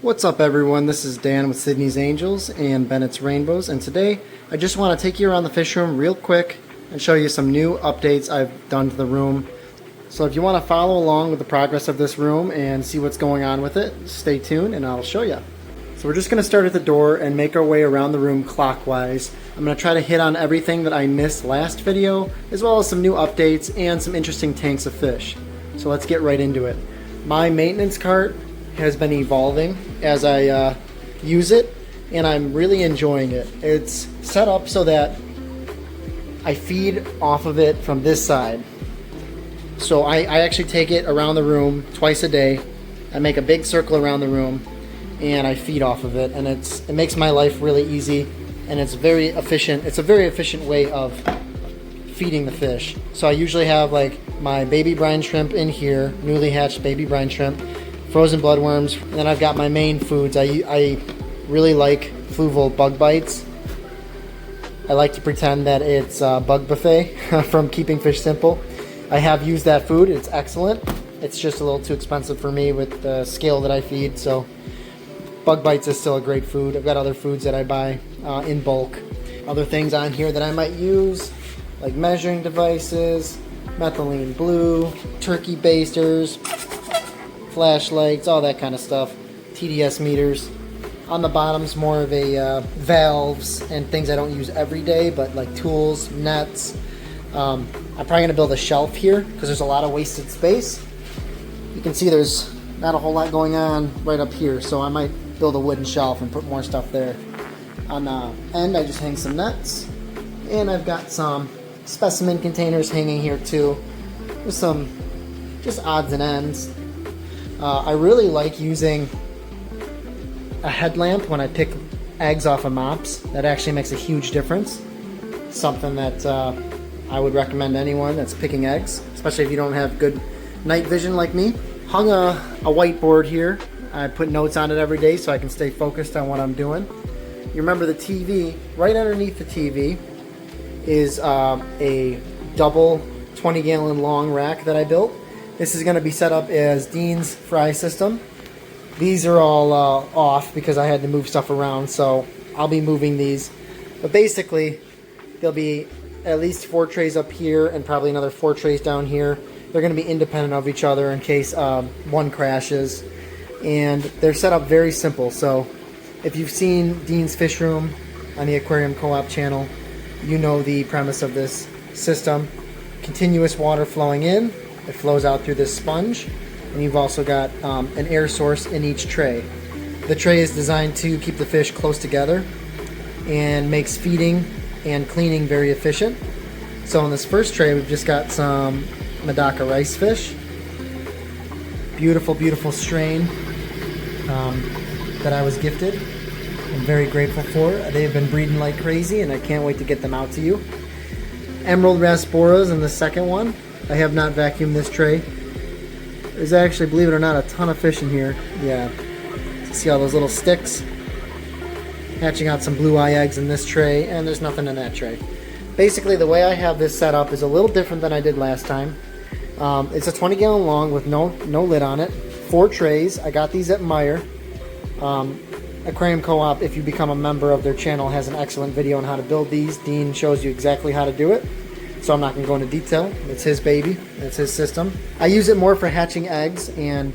What's up everyone, this is Dan with Sydney's Angels and Bennett's Rainbows, and today I just want to take you around the fish room real quick and show you some new updates I've done to the room. So if you want to follow along with the progress of this room and see what's going on with it, stay tuned and I'll show you. So we're just going to start at the door and make our way around the room clockwise. I'm going to try to hit on everything that I missed last video, as well as some new updates and some interesting tanks of fish. So let's get right into it. My maintenance cart has been evolving as I use it, and I'm really enjoying it. It's set up so that I feed off of it from this side. So I actually take it around the room twice a day. I make a big circle around the room and I feed off of it, and it makes my life really easy, and it's very efficient. It's a very efficient way of feeding the fish. So I usually have like my baby brine shrimp in here, newly hatched baby brine shrimp, frozen bloodworms, and then I've got my main foods. I really like Fluval bug bites. I like to pretend that it's Bug Buffet from Keeping Fish Simple. I have used that food, it's excellent. It's just a little too expensive for me with the scale that I feed, so Bug Bites is still a great food. I've got other foods that I buy in bulk. Other things on here that I might use, like measuring devices, methylene blue, turkey basters, flashlights, all that kind of stuff, TDS meters. On the bottom's more of a valves and things I don't use every day, but like tools, nets. I'm probably going to build a shelf here because there's a lot of wasted space. You can see there's not a whole lot going on right up here, so I might build a wooden shelf and put more stuff there. On the end, I just hang some nets, and I've got some specimen containers hanging here too, with some just odds and ends. I really like using a headlamp when I pick eggs off of mops. That actually makes a huge difference. Something that I would recommend anyone that's picking eggs, especially if you don't have good night vision like me. Hung a whiteboard here. I put notes on it every day so I can stay focused on what I'm doing. You remember the TV, right underneath the TV is a double 20-gallon long rack that I built. This is going to be set up as Dean's fry system. These are all off because I had to move stuff around, so I'll be moving these. But basically, there'll be at least 4 trays up here and probably another 4 trays down here. They're going to be independent of each other in case one crashes. And they're set up very simple. So if you've seen Dean's Fish Room on the Aquarium Co-op channel, you know the premise of this system. Continuous water flowing in. It flows out through this sponge. And you've also got an air source in each tray. The tray is designed to keep the fish close together and makes feeding and cleaning very efficient. So in this first tray, we've just got some Medaka rice fish. Beautiful, beautiful strain that I was gifted. I'm very grateful for. They've been breeding like crazy, and I can't wait to get them out to you. Emerald Rasboras in the second one. I have not vacuumed this tray. There's actually, believe it or not, a ton of fish in here. Yeah. See all those little sticks? Hatching out some blue eye eggs in this tray, and there's nothing in that tray. Basically, the way I have this set up is a little different than I did last time. It's a 20-gallon long with no lid on it. 4 trays. I got these at Meijer. Aquarium Co-op, if you become a member of their channel, has an excellent video on how to build these. Dean shows you exactly how to do it, so I'm not going to go into detail. It's his baby. It's his system. I use it more for hatching eggs and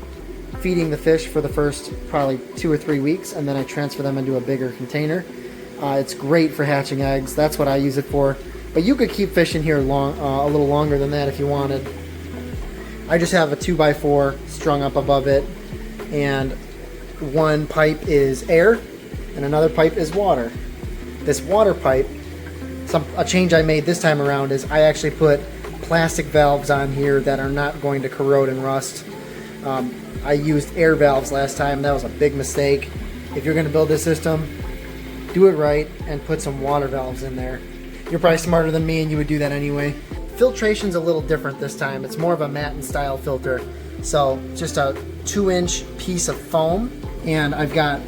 feeding the fish for the first probably 2 or 3 weeks, and then I transfer them into a bigger container. It's great for hatching eggs. That's what I use it for. But you could keep fish in here a little longer than that if you wanted. I just have a 2x4 strung up above it, and one pipe is air and another pipe is water. This water pipe, a change I made this time around is I actually put plastic valves on here that are not going to corrode and rust. I used air valves last time. That was a big mistake. If you're going to build this system, do it right and put some water valves in there. You're probably smarter than me and you would do that anyway. Filtration's a little different this time. It's more of a Matten style filter. So just a 2-inch piece of foam, and I've got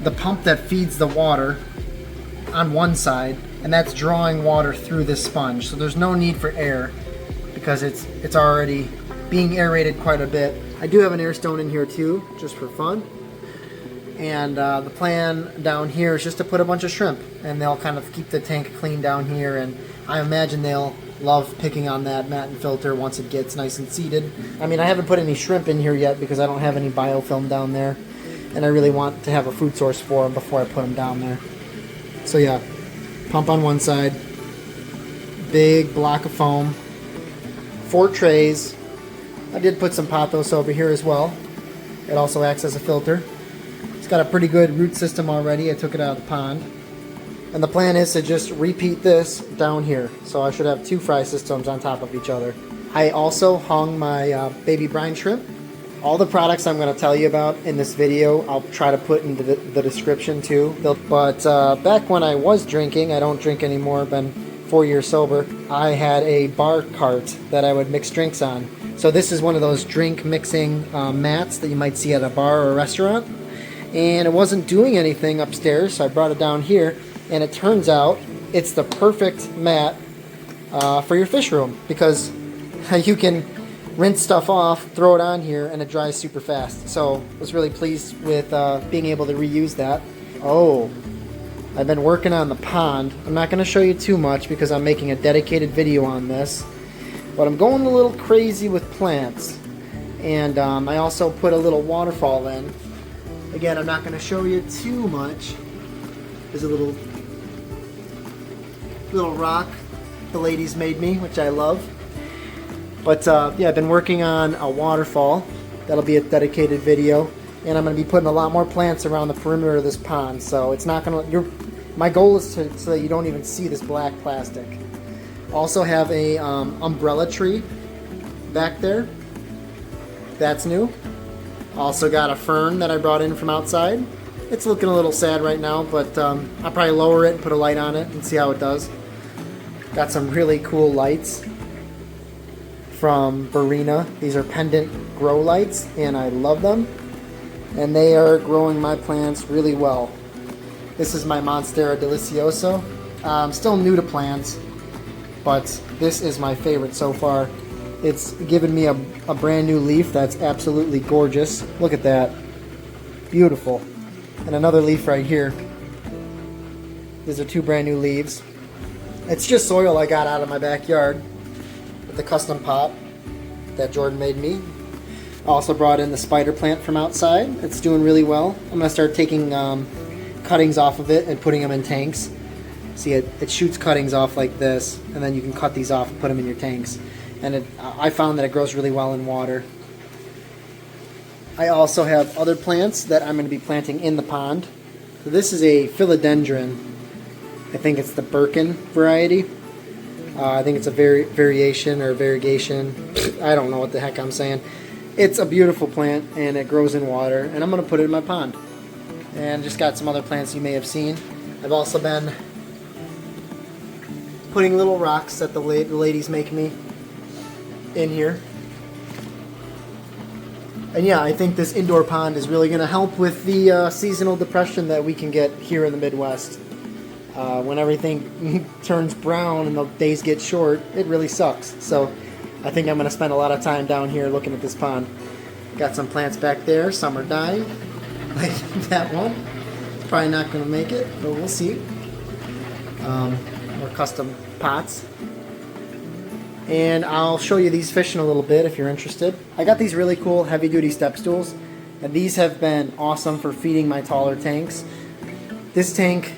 the pump that feeds the water on one side, and that's drawing water through this sponge. So there's no need for air because it's already being aerated quite a bit. I do have an air stone in here too, just for fun. And the plan down here is just to put a bunch of shrimp, and they'll kind of keep the tank clean down here, and I imagine they'll love picking on that mat and filter once it gets nice and seated. I mean, I haven't put any shrimp in here yet because I don't have any biofilm down there, and I really want to have a food source for them before I put them down there. So yeah, pump on one side, big block of foam, 4 trays. I did put some pothos over here as well. It also acts as a filter. It's got a pretty good root system already. I took it out of the pond. And the plan is to just repeat this down here. So I should have 2 fry systems on top of each other. I also hung my baby brine shrimp. All the products I'm going to tell you about in this video, I'll try to put into the description too. But back when I was drinking, I don't drink anymore, been 4 years sober, I had a bar cart that I would mix drinks on. So this is one of those drink mixing mats that you might see at a bar or a restaurant. And it wasn't doing anything upstairs, so I brought it down here. And it turns out it's the perfect mat for your fish room, because you can rinse stuff off, throw it on here, and it dries super fast. So I was really pleased with being able to reuse that. Oh, I've been working on the pond. I'm not going to show you too much because I'm making a dedicated video on this. But I'm going a little crazy with plants. And I also put a little waterfall in. Again, I'm not going to show you too much. There's a little rock the ladies made me, which I love. But yeah, I've been working on a waterfall. That'll be a dedicated video. And I'm going to be putting a lot more plants around the perimeter of this pond. So it's not going to... My goal is so that you don't even see this black plastic. Also have a umbrella tree back there. That's new. Also got a fern that I brought in from outside. It's looking a little sad right now, but I'll probably lower it and put a light on it and see how it does. Got some really cool lights from Barina. These are pendant grow lights, and I love them. And they are growing my plants really well. This is my Monstera Delicioso. I'm still new to plants, but this is my favorite so far. It's given me a brand new leaf that's absolutely gorgeous. Look at that. Beautiful. And another leaf right here. These are 2 brand new leaves. It's just soil I got out of my backyard with the custom pot that Jordan made me. I also brought in the spider plant from outside. It's doing really well. I'm going to start taking cuttings off of it and putting them in tanks. See, it shoots cuttings off like this, and then you can cut these off and put them in your tanks. And I found that it grows really well in water. I also have other plants that I'm going to be planting in the pond. So this is a philodendron. I think it's the Birkin variety. I think it's a variation or variegation. I don't know what the heck I'm saying. It's a beautiful plant, and it grows in water, and I'm going to put it in my pond. And just got some other plants you may have seen. I've also been putting little rocks that the ladies make me in here. And yeah, I think this indoor pond is really going to help with the seasonal depression that we can get here in the Midwest. When everything turns brown and the days get short, it really sucks. So I think I'm going to spend a lot of time down here looking at this pond. Got some plants back there. Some are dying. Like that one. It's probably not going to make it, but we'll see. More custom pots. And I'll show you these fish in a little bit if you're interested. I got these really cool heavy-duty step stools, and these have been awesome for feeding my taller tanks. This tank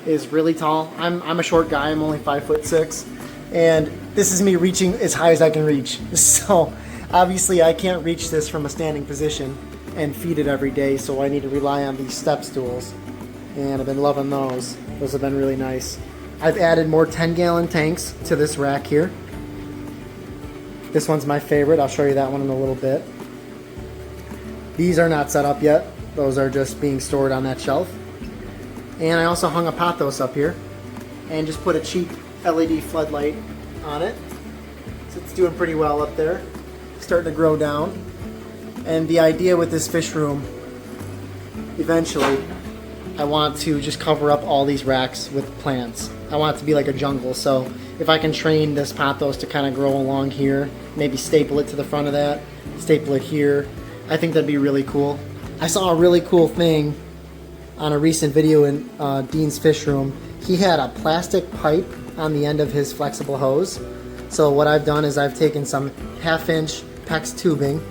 is really tall. I'm a short guy. I'm only 5'6", and this is me reaching as high as I can reach. So obviously I can't reach this from a standing position and feed it every day, so I need to rely on these step stools, and I've been loving those. Those have been really nice. I've added more 10-gallon tanks to this rack here. This one's my favorite. I'll show you that one in a little bit. These are not set up yet. Those are just being stored on that shelf. And I also hung a pothos up here and just put a cheap LED floodlight on it. So it's doing pretty well up there. Starting to grow down. And the idea with this fish room, eventually, I want to just cover up all these racks with plants. I want it to be like a jungle, so if I can train this pothos to kind of grow along here, maybe staple it to the front of that, staple it here, I think that'd be really cool. I saw a really cool thing on a recent video in Dean's Fish Room, he had a plastic pipe on the end of his flexible hose. So what I've done is I've taken some 1/2-inch PEX tubing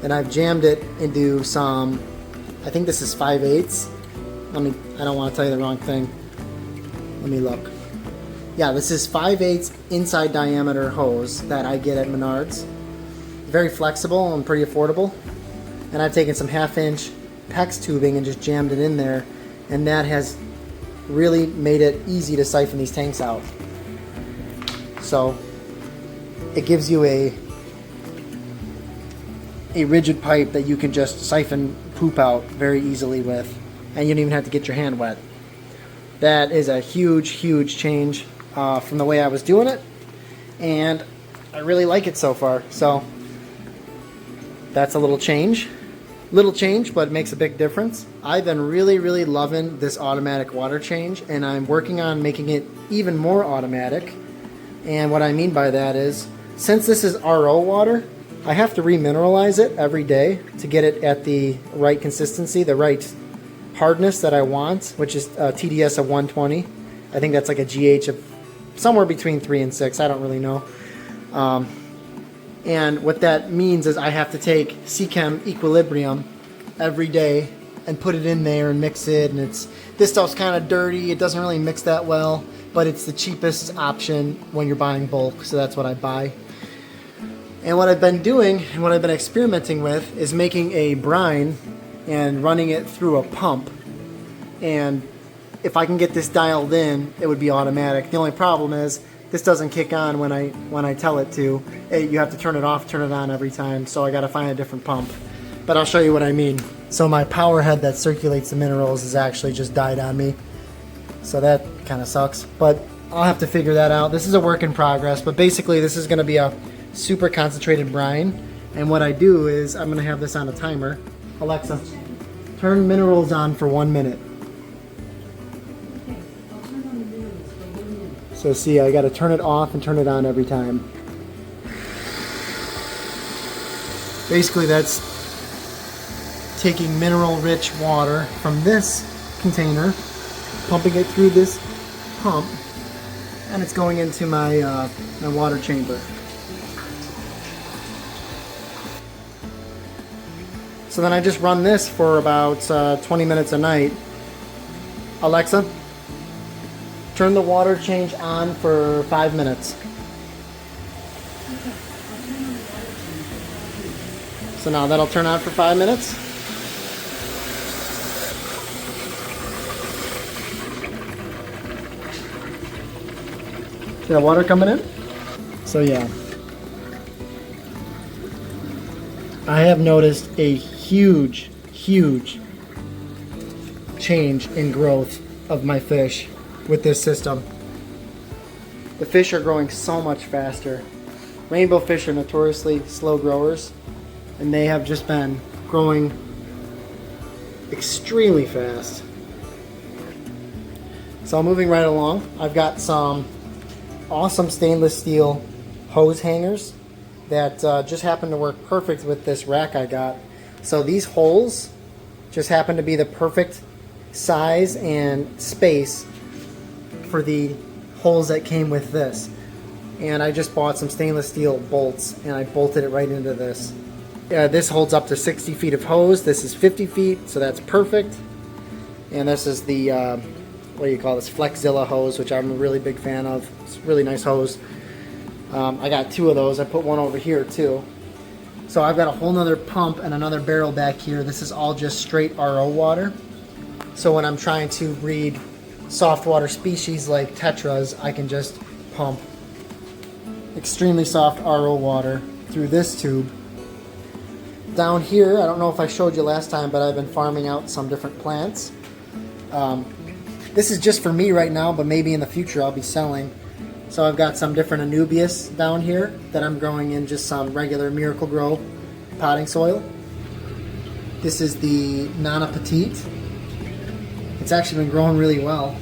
and I've jammed it into some, I think this is 5/8. I don't want to tell you the wrong thing. Let me look. Yeah, this is 5/8 inside diameter hose that I get at Menards. Very flexible and pretty affordable. And I've taken some 1/2-inch PEX tubing and just jammed it in there, and that has really made it easy to siphon these tanks out. So it gives you a rigid pipe that you can just siphon poop out very easily with, and you don't even have to get your hand wet. That is a huge change from the way I was doing it, and I really like it so far. So that's a little change, but it makes a big difference. I've been really loving this automatic water change, and I'm working on making it even more automatic. And what I mean by that is, since this is RO water, I have to remineralize it every day to get it at the right consistency, the right hardness that I want, which is a TDS of 120. I think that's like a GH of somewhere between 3 and 6. I don't really know. And what that means is I have to take Seachem Equilibrium every day and put it in there and mix it. And this stuff's kind of dirty. It doesn't really mix that well, but it's the cheapest option when you're buying bulk, so that's what I buy. And what I've been doing and what I've been experimenting with is making a brine and running it through a pump. And if I can get this dialed in, it would be automatic. The only problem is this doesn't kick on when I tell it to. You have to turn it off, turn it on every time, so I got to find a different pump. But I'll show you what I mean. So my power head that circulates the minerals has actually just died on me. So that kind of sucks, but I'll have to figure that out. This is a work in progress, but basically this is going to be a super concentrated brine. And what I do is I'm going to have this on a timer. Alexa, turn minerals on for 1 minute. So see, I got to turn it off and turn it on every time. Basically that's taking mineral-rich water from this container, pumping it through this pump, and it's going into my water chamber. So then I just run this for about 20 minutes a night. Alexa, turn the water change on for 5 minutes. So now that'll turn on for 5 minutes. See that water coming in? So yeah. I have noticed a huge change in growth of my fish with this system. The fish are growing so much faster. Rainbow fish are notoriously slow growers, and they have just been growing extremely fast. So moving right along, I've got some awesome stainless steel hose hangers that just happen to work perfect with this rack I got. So these holes just happen to be the perfect size and space for the holes that came with this. And I just bought some stainless steel bolts and I bolted it right into this. This holds up to 60 feet of hose. This is 50 feet, so that's perfect. And this is the, what do you call this, Flexzilla hose, which I'm a really big fan of. It's a really nice hose. I got 2 of those. I put one over here too. So I've got a whole nother pump and another barrel back here. This is all just straight RO water. So when I'm trying to breed soft water species like tetras, I can just pump extremely soft RO water through this tube. Down here, I don't know if I showed you last time, but I've been farming out some different plants. This is just for me right now, but maybe in the future I'll be selling. So I've got some different Anubias down here that I'm growing in just some regular Miracle-Gro potting soil. This is the Nana Petite. It's actually been growing really well.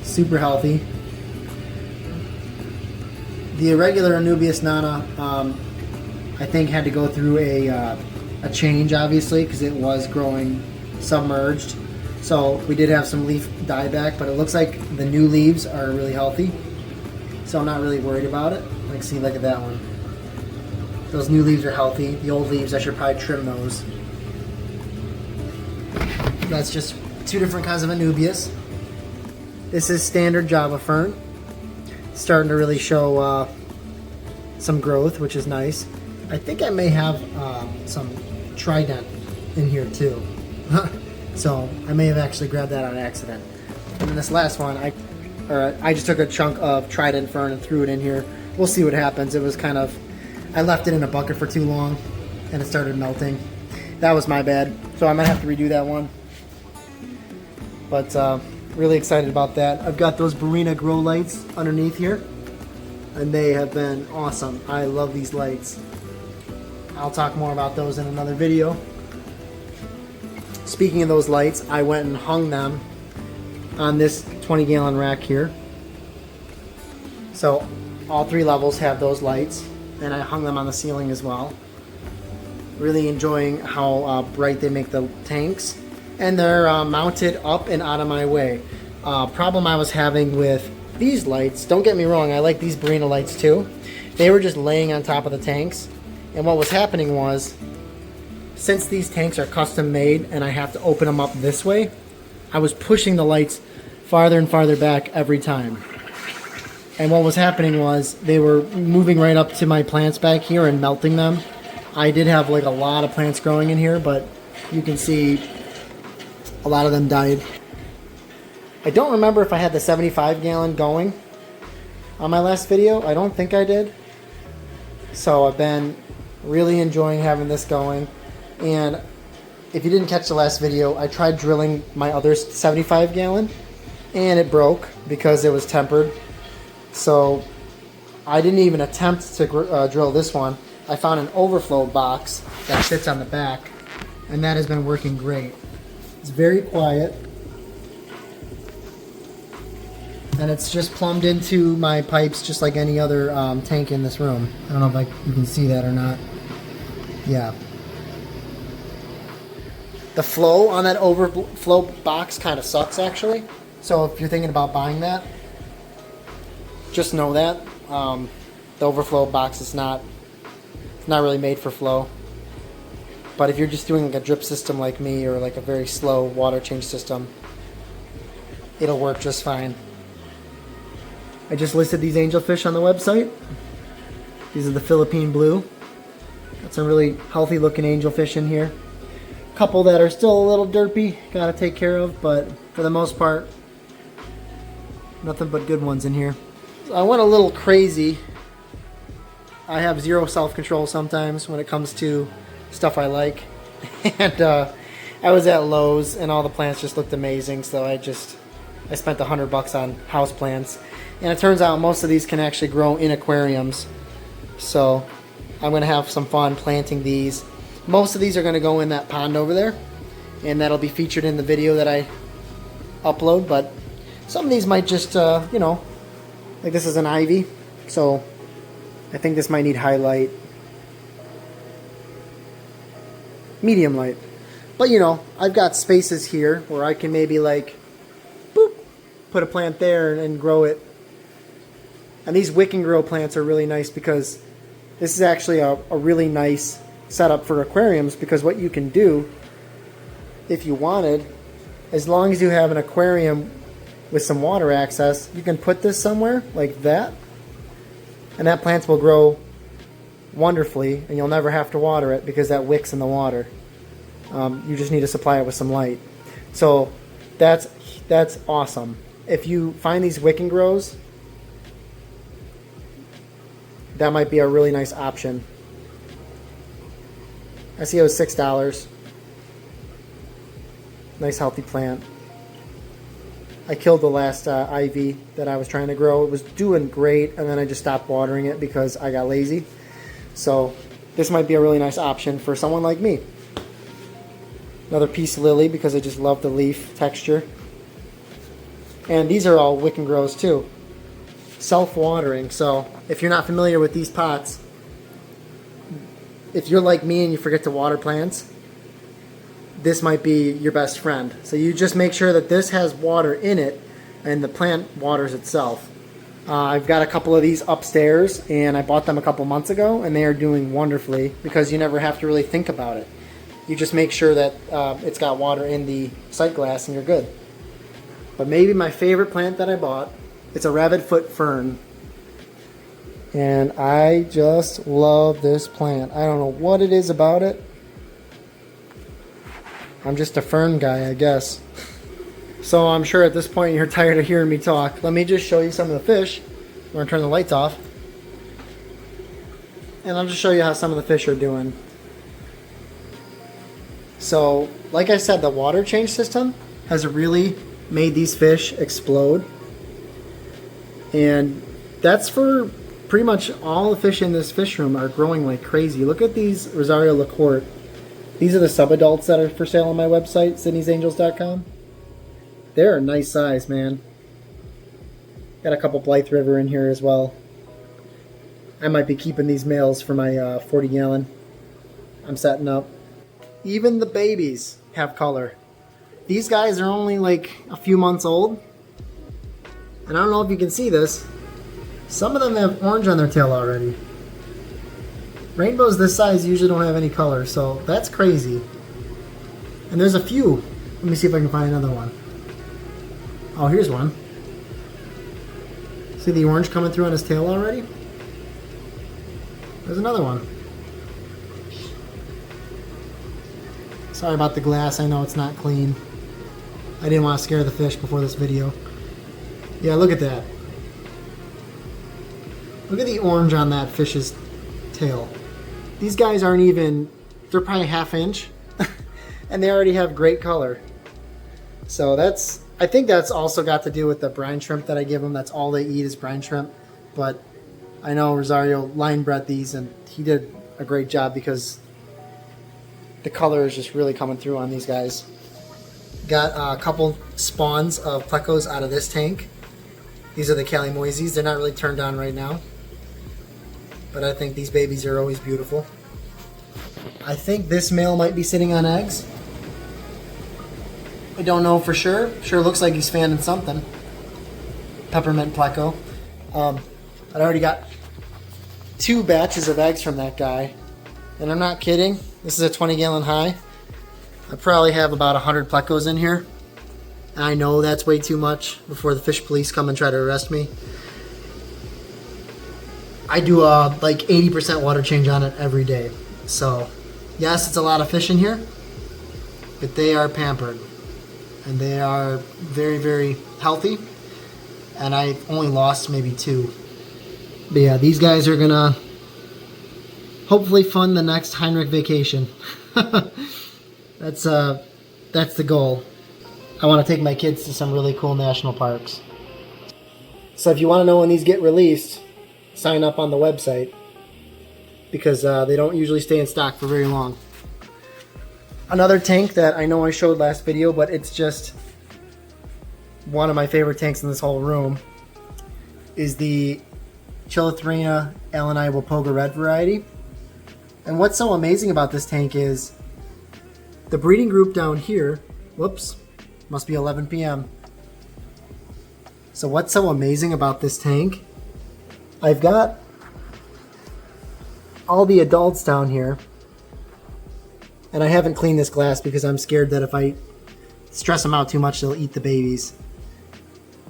Super healthy. The irregular Anubias Nana, I think had to go through a change, obviously, because it was growing submerged. So we did have some leaf dieback, but it looks like the new leaves are really healthy. So I'm not really worried about it. Like, see, look at that one. Those new leaves are healthy. The old leaves, I should probably trim those. That's just two different kinds of anubias. This is standard Java fern. Starting to really show some growth, which is nice. I think I may have some trident in here too. So I may have actually grabbed that on accident. And then this last one, I just took a chunk of trident fern and threw it in here. We'll see what happens. It was kind of, I left it in a bucket for too long and it started melting. That was my bad. So I might have to redo that one. But really excited about that. I've got those Barina grow lights underneath here, and they have been awesome. I love these lights. I'll talk more about those in another video. Speaking of those lights, I went and hung them on this 20-gallon rack here. So all 3 levels have those lights, and I hung them on the ceiling as well. Really enjoying how bright they make the tanks. And they're mounted up and out of my way. Problem I was having with these lights, don't get me wrong, I like these Barina lights too. They were just laying on top of the tanks. And what was happening was, since these tanks are custom made and I have to open them up this way, I was pushing the lights farther and farther back every time. And what was happening was, they were moving right up to my plants back here and melting them. I did have like a lot of plants growing in here, but you can see a lot of them died. I don't remember if I had the 75-gallon going on my last video. I don't think I did. So I've been really enjoying having this going. And if you didn't catch the last video, I tried drilling my other 75-gallon and it broke because it was tempered. So I didn't even attempt to drill this one. I found an overflow box that sits on the back, and that has been working great. It's very quiet, and it's just plumbed into my pipes just like any other tank in this room. I don't know if you can see that or not. Yeah. The flow on that overflow box kind of sucks actually. So if you're thinking about buying that, just know that. The overflow box is not really made for flow. But if you're just doing like a drip system like me, or like a very slow water change system, it'll work just fine. I just listed these angelfish on the website. These are the Philippine blue. Got some really healthy looking angelfish in here. A couple that are still a little derpy, gotta take care of, but for the most part, nothing but good ones in here. So I went a little crazy. I have zero self-control sometimes when it comes to stuff I like. And I was at Lowe's and all the plants just looked amazing, so I spent $100 on house plants. And it turns out most of these can actually grow in aquariums. So I'm going to have some fun planting these. Most of these are going to go in that pond over there, and that'll be featured in the video that I upload. But some of these might just, you know, like this is an ivy, so I think this might need highlight. Medium light. But you know, I've got spaces here where I can maybe like, boop, put a plant there and grow it. And these wick and grow plants are really nice because this is actually a really nice setup for aquariums, because what you can do, if you wanted, as long as you have an aquarium with some water access, you can put this somewhere like that, and that plant will grow wonderfully, and you'll never have to water it because that wicks in the water. You just need to supply it with some light. So that's awesome. If you find these wick and grows, that might be a really nice option. I see it was $6. Nice healthy plant. I killed the last ivy that I was trying to grow. It was doing great, and then I just stopped watering it because I got lazy. So this might be a really nice option for someone like me. Another peace lily because I just love the leaf texture. And these are all wick and grows too. Self-watering. So if you're not familiar with these pots, if you're like me and you forget to water plants, this might be your best friend. So you just make sure that this has water in it and the plant waters itself. I've got a couple of these upstairs and I bought them a couple months ago and they are doing wonderfully because you never have to really think about it. You just make sure that it's got water in the sight glass and you're good. But maybe my favorite plant that I bought, it's a rabbit foot fern. And I just love this plant. I don't know what it is about it. I'm just a fern guy, I guess. So I'm sure at this point you're tired of hearing me talk. Let me just show you some of the fish. I'm going to turn the lights off. And I'll just show you how some of the fish are doing. So, like I said, the water change system has really made these fish explode. And that's for pretty much all the fish in this fish room are growing like crazy. Look at these Rosario LaCourte. These are the subadults that are for sale on my website, sydneysangels.com. They're a nice size, man. Got a couple Blythe River in here as well. I might be keeping these males for my 40 gallon I'm setting up. Even the babies have color. These guys are only like a few months old. And I don't know if you can see this. Some of them have orange on their tail already. Rainbows this size usually don't have any color, so that's crazy. And there's a few. Let me see if I can find another one. Oh, here's one. See the orange coming through on his tail already? There's another one. Sorry about the glass, I know it's not clean. I didn't want to scare the fish before this video. Yeah, look at that. Look at the orange on that fish's tail. These guys aren't even, they're probably ½ inch. And they already have great color. So that's, I think that's also got to do with the brine shrimp that I give them. That's all they eat is brine shrimp. But I know Rosario line bred these and he did a great job because the color is just really coming through on these guys. Got a couple spawns of plecos out of this tank. These are the Calimoises. They're not really turned on right now. But I think these babies are always beautiful. I think this male might be sitting on eggs. I don't know for sure. Sure looks like he's fanning something. Peppermint pleco. I already got 2 batches of eggs from that guy. And I'm not kidding. This is a 20 gallon high. I probably have about 100 plecos in here. And I know that's way too much before the fish police come and try to arrest me. I do like 80% water change on it every day. So yes, it's a lot of fish in here, but they are pampered and they are very, very healthy. And I only lost maybe 2. But yeah, these guys are gonna hopefully fund the next Heinrich vacation. That's the goal. I want to take my kids to some really cool national parks. So if you want to know when these get released, sign up on the website because they don't usually stay in stock for very long. Another tank that I know I showed last video, but it's just one of my favorite tanks in this whole room, is the Chilothrina Alani Wapoga Red variety. And what's so amazing about this tank is the breeding group down here, whoops, must be 11 p.m. So what's so amazing about this tank, I've got all the adults down here, and I haven't cleaned this glass because I'm scared that if I stress them out too much, they'll eat the babies.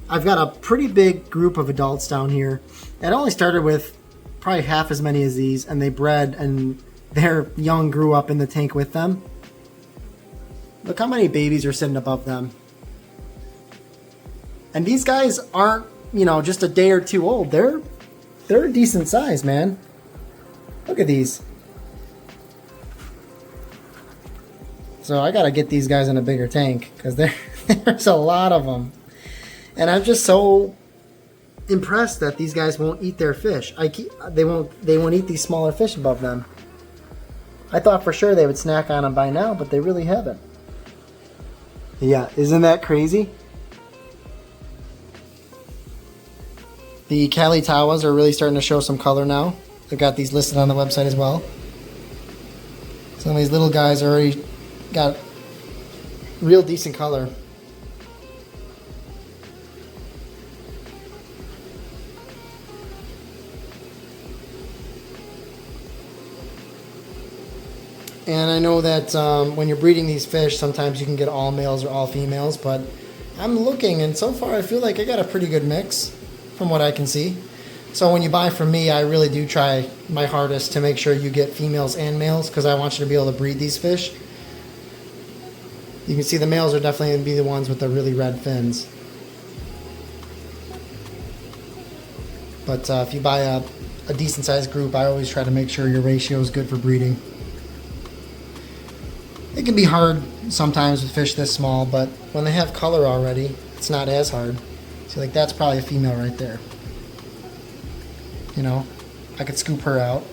I've got a pretty big group of adults down here. It only started with probably half as many as these, and they bred, and their young grew up in the tank with them. Look how many babies are sitting above them. And these guys aren't, you know, just a day or two old. They're a decent size, man. Look at these. So I gotta get these guys in a bigger tank because there's a lot of them. And I'm just so impressed that these guys won't eat their fish. They won't eat these smaller fish above them. I thought for sure they would snack on them by now, but they really haven't. Yeah, isn't that crazy? The Cali Tawas are really starting to show some color now. I've got these listed on the website as well. Some of these little guys already got Real decent color. And I know that when you're breeding these fish, sometimes you can get all males or all females, but I'm looking, and so far I feel like I got a pretty good mix from what I can see. So when you buy from me, I really do try my hardest to make sure you get females and males, because I want you to be able to breed these fish. You can see the males are definitely going to be the ones with the really red fins. But if you buy a decent sized group, I always try to make sure your ratio is good for breeding. It can be hard sometimes with fish this small, but when they have color already, it's not as hard. So like that's probably a female right there. You know, I could scoop her out,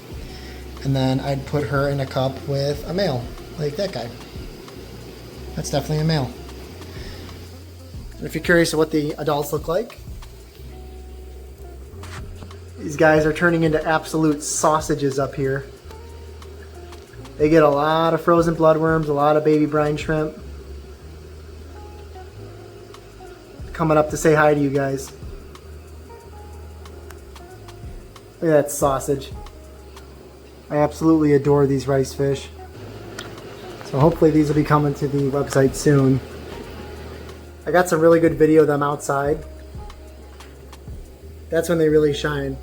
and then I'd put her in a cup with a male, like that guy. That's definitely a male. And if you're curious of what the adults look like, these guys are turning into absolute sausages up here. They get a lot of frozen bloodworms, a lot of baby brine shrimp. Coming up to say hi to you guys. Look at that sausage. I absolutely adore these rice fish. So hopefully these will be coming to the website soon. I got some really good video of them outside. That's when they really shine.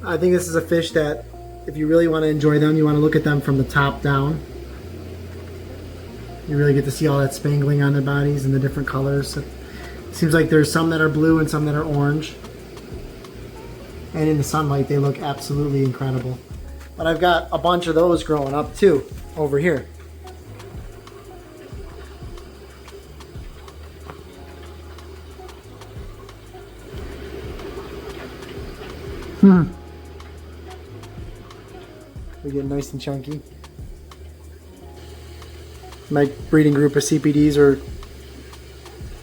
I think this is a fish that, if you really want to enjoy them, you want to look at them from the top down. You really get to see all that spangling on their bodies and the different colors. It seems like there's some that are blue and some that are orange. And in the sunlight, they look absolutely incredible. But I've got a bunch of those growing up too, over here. They get nice and chunky. My breeding group of CPDs are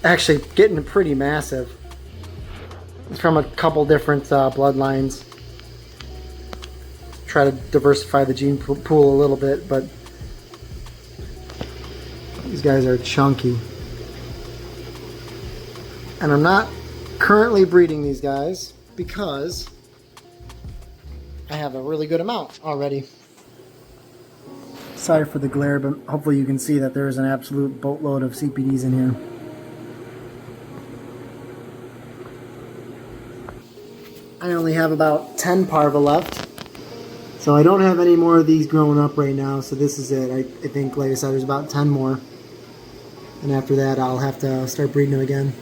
actually getting pretty massive. It's from a couple different bloodlines. Try to diversify the gene pool a little bit, but these guys are chunky. And I'm not currently breeding these guys because I have a really good amount already. Sorry for the glare, but hopefully you can see that there is an absolute boatload of CPDs in here. I only have about 10 parva left, so I don't have any more of these growing up right now, so this is it. I think, like I said, there's about 10 more, and after that I'll have to start breeding them again.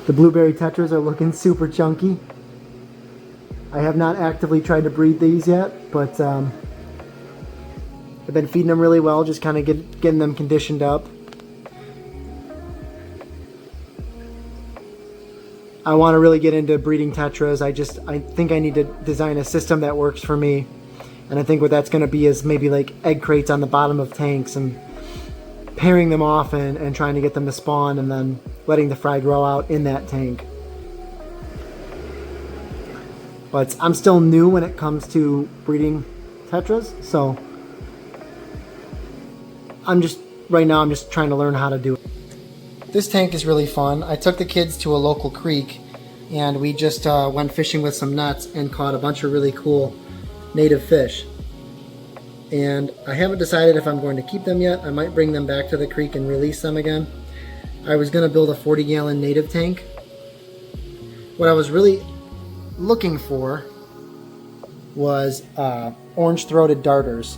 The blueberry tetras are looking super chunky. I have not actively tried to breed these yet, but I've been feeding them really well, just kind of getting them conditioned up. I want to really get into breeding tetras. I think I need to design a system that works for me. And I think what that's going to be is maybe like egg crates on the bottom of tanks and pairing them off and trying to get them to spawn and then letting the fry grow out in that tank. But I'm still new when it comes to breeding tetras, so right now I'm just trying to learn how to do it. This tank is really fun. I took the kids to a local creek and we just went fishing with some nets and caught a bunch of really cool native fish. And I haven't decided if I'm going to keep them yet. I might bring them back to the creek and release them again. I was going to build a 40-gallon native tank. What I was really looking for was orange-throated darters.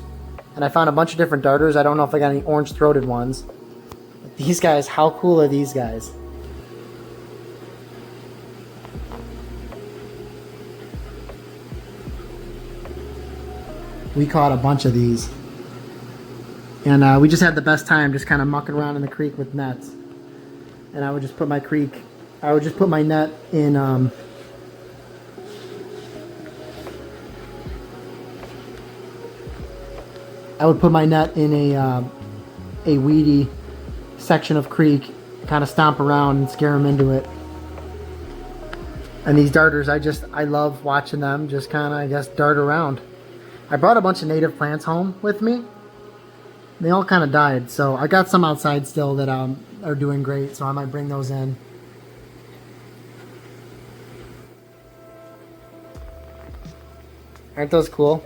And I found a bunch of different darters. I don't know if I got any orange-throated ones. But these guys, how cool are these guys? We caught a bunch of these. And we just had the best time just kind of mucking around in the creek with nets. And I would just put my net in I would put my net in a weedy section of creek, kind of stomp around and scare them into it. And these darters, I love watching them just kind of, I guess, dart around. I brought a bunch of native plants home with me They all kind of died, so I got some outside still that are doing great, so I might bring those in. Aren't those cool?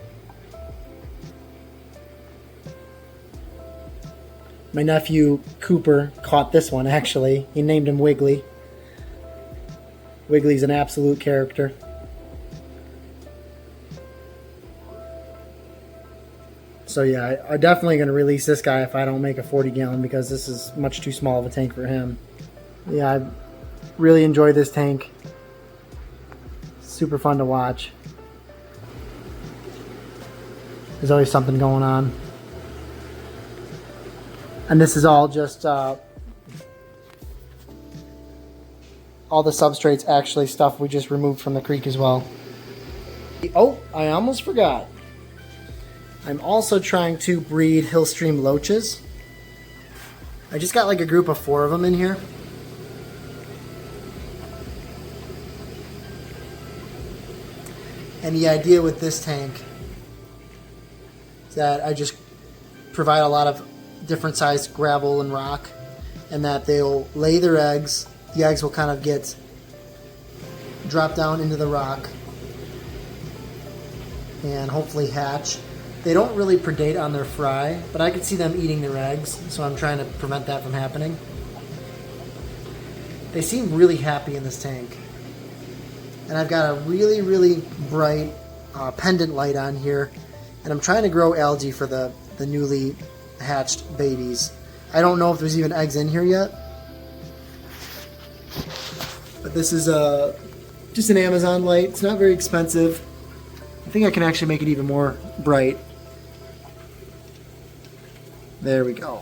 My nephew Cooper caught this one, actually. He named him Wiggly. Wiggly's an absolute character. So yeah, I'm definitely going to release this guy if I don't make a 40 gallon, because this is much too small of a tank for him. Yeah, I really enjoy this tank. Super fun to watch. There's always something going on. And this is all just, all the substrates actually stuff we just removed from the creek as well. Oh, I almost forgot. I'm also trying to breed Hillstream loaches. I just got like a group of 4 of them in here. And the idea with this tank is that I just provide a lot of different sized gravel and rock, and that they'll lay their eggs. The eggs will kind of get dropped down into the rock and hopefully hatch. They don't really predate on their fry, but I could see them eating their eggs, so I'm trying to prevent that from happening. They seem really happy in this tank. And I've got a really, really bright pendant light on here, and I'm trying to grow algae for the newly hatched babies. I don't know if there's even eggs in here yet, but this is just an Amazon light. It's not very expensive. I think I can actually make it even more bright. There we go.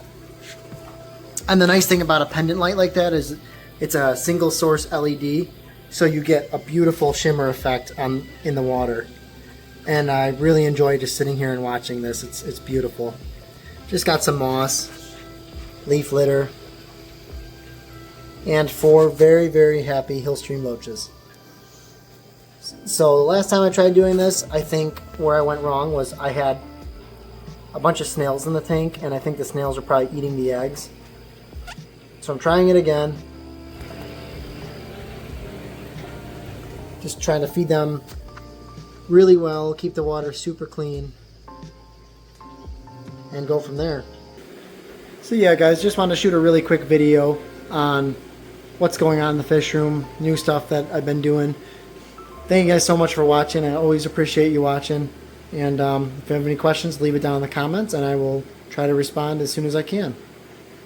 And the nice thing about a pendant light like that is it's a single source LED, so you get a beautiful shimmer effect in the water. And I really enjoy just sitting here and watching this. It's beautiful. Just got some moss, leaf litter, and 4 very, very happy Hillstream loaches. So the last time I tried doing this, I think where I went wrong was I had a bunch of snails in the tank, and I think the snails are probably eating the eggs. So I'm trying it again. Just trying to feed them really well, keep the water super clean, and go from there. So yeah guys, just wanted to shoot a really quick video on what's going on in the fish room, new stuff that I've been doing. Thank you guys so much for watching. I always appreciate you watching. And if you have any questions, leave it down in the comments, and I will try to respond as soon as I can.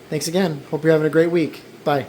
Thanks again. Hope you're having a great week. Bye.